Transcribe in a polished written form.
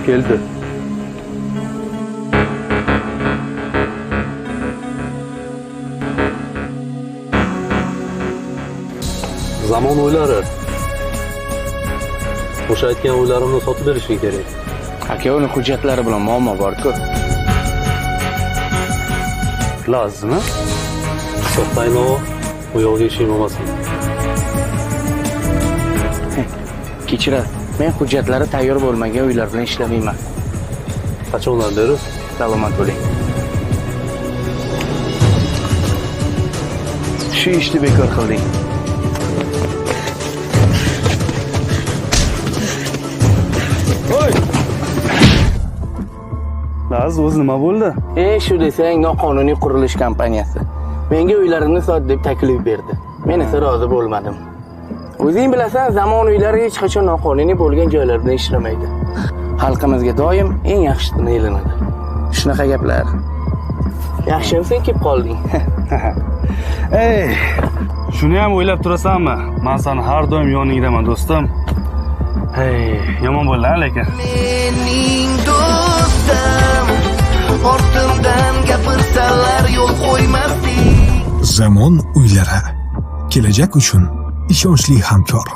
keldi. Zamon o'ylari. O'sha aytgan o'ylarimni sotib berishing kerak. Aka, uni hujjatlari bilan muammo bor-ku. Lazmi? To'xtaymi u yo'lga ishim olmasin. Kechirasiz. Men hujjatlari tayyor bo'lmagan uylar bilan ishlamayman. Qachondan beri? Salomat bo'ling. Shu ishni bekor qilding. Voy! Laz, o'zi nima bo'ldi? Shu desang, noqonuniy qurilish kompaniyasi. Menga uylarimni sot deb taklif berdi. Men esa rozi bo'lmadim. O'zing bilasan, zamon uylari hech qachon noqonuniy bo'lgan joylarda ishlamaydi. Xalqimizga doim eng yaxshisini ilinadi. Shunaqa gaplar. Yaxshimsan kelib qolding. Shuni ham o'ylab turasanmi? Men seni har doim yoningdaman, do'stim. Yomon bo'ldi, lekin. Mening do'stim, ortimdan gapirsalar yo'l qo'ymasdik. Zamon uylari. Kelajak uchun ishonchli hamkor.